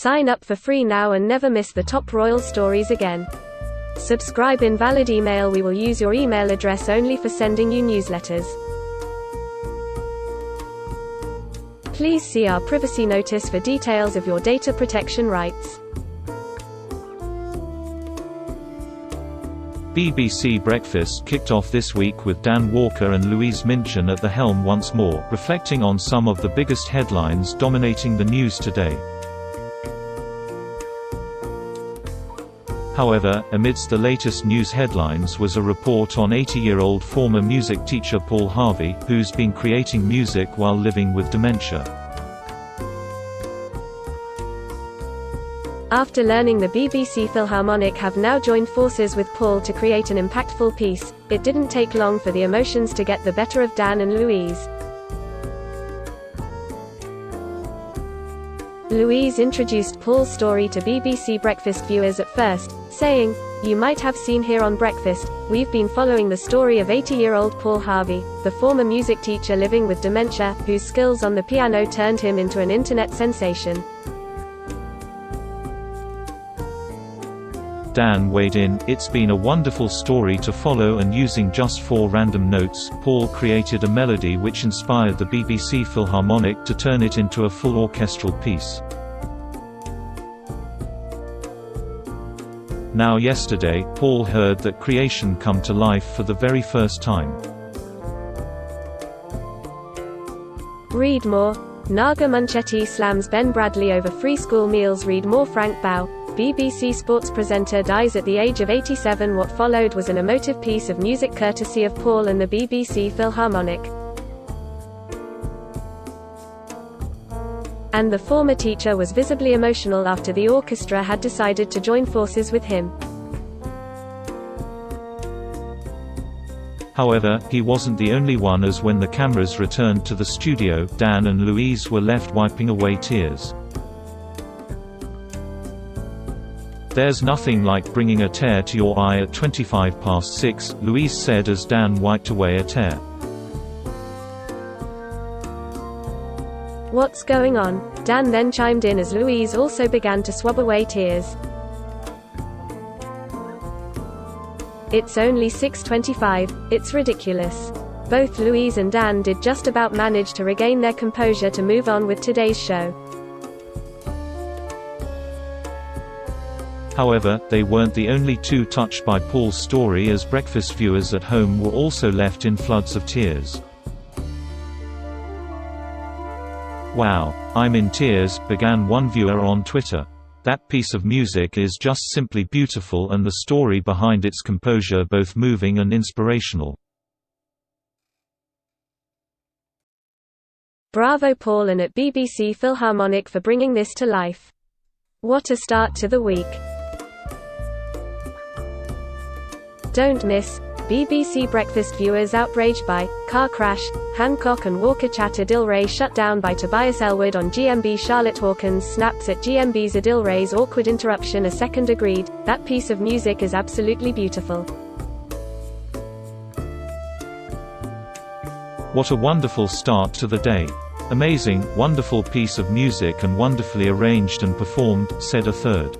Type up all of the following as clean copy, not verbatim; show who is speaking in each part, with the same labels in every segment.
Speaker 1: Sign up for free now and never miss the top royal stories again. Subscribe. Invalid email. We will use your email address only for sending you newsletters. Please see our privacy notice for details of your data protection rights.
Speaker 2: BBC Breakfast kicked off this week with Dan Walker and Louise Minchin at the helm once more, reflecting on some of the biggest headlines dominating the news today. However, amidst the latest news headlines was a report on 80-year-old former music teacher Paul Harvey, who's been creating music while living with dementia.
Speaker 1: After learning the BBC Philharmonic have now joined forces with Paul to create an impactful piece, it didn't take long for the emotions to get the better of Dan and Louise. Louise introduced Paul's story to BBC Breakfast viewers at first, saying, "You might have seen here on Breakfast, we've been following the story of 80-year-old Paul Harvey, the former music teacher living with dementia, whose skills on the piano turned him into an internet sensation."
Speaker 2: Dan weighed in, "It's been a wonderful story to follow, and using just 4 random notes, Paul created a melody which inspired the BBC Philharmonic to turn it into a full orchestral piece." Now yesterday, Paul heard that creation come to life for the very first time.
Speaker 1: Read more. Naga Munchetty slams Ben Bradley over free school meals. Read more. Frank Bao, BBC sports presenter, dies at the age of 87. What followed was an emotive piece of music courtesy of Paul and the BBC Philharmonic. And the former teacher was visibly emotional after the orchestra had decided to join forces with him.
Speaker 2: However, he wasn't the only one, as when the cameras returned to the studio, Dan and Louise were left wiping away tears. "There's nothing like bringing a tear to your eye at 6:25, Louise said as Dan wiped away a tear.
Speaker 1: "What's going on?" Dan then chimed in as Louise also began to swab away tears. "It's only 6:25, it's ridiculous." Both Louise and Dan did just about manage to regain their composure to move on with today's show.
Speaker 2: However, they weren't the only two touched by Paul's story, as breakfast viewers at home were also left in floods of tears. "Wow, I'm in tears," began one viewer on Twitter. "That piece of music is just simply beautiful, and the story behind its composure both moving and inspirational."
Speaker 1: Bravo Paul and at BBC Philharmonic for bringing this to life. What a start to the week. Don't miss BBC Breakfast viewers outraged by car crash, Hancock and Walker chat. Adil Ray shut down by Tobias Ellwood on GMB. Charlotte Hawkins snaps at GMB's Adil Ray's awkward interruption. A second agreed, "That piece of music is absolutely beautiful."
Speaker 2: "What a wonderful start to the day. Amazing, wonderful piece of music and wonderfully arranged and performed," said a third.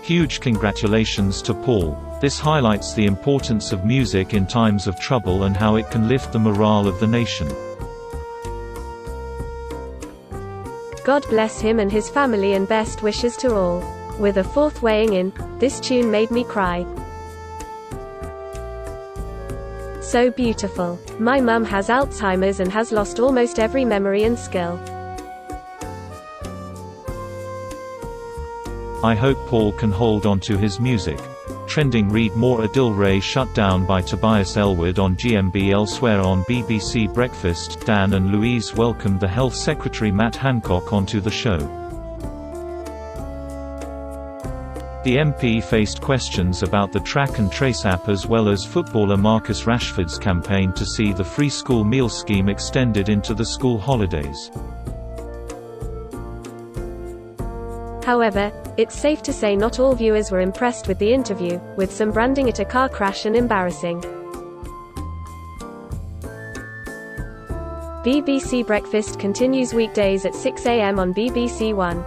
Speaker 2: "Huge congratulations to Paul. This highlights the importance of music in times of trouble and how it can lift the morale of the nation.
Speaker 1: God bless him and his family and best wishes to all." With a fourth weighing in, "This tune made me cry. So beautiful. My mum has Alzheimer's and has lost almost every memory and skill.
Speaker 2: I hope Paul can hold on to his music." Trending. Read more. Adil Ray shut down by Tobias Ellwood on GMB. Elsewhere on BBC Breakfast, Dan and Louise welcomed the Health Secretary Matt Hancock onto the show. The MP faced questions about the track and trace app as well as footballer Marcus Rashford's campaign to see the free school meal scheme extended into the school holidays.
Speaker 1: However, it's safe to say not all viewers were impressed with the interview, with some branding it a car crash and embarrassing. BBC Breakfast continues weekdays at 6 a.m. on BBC One.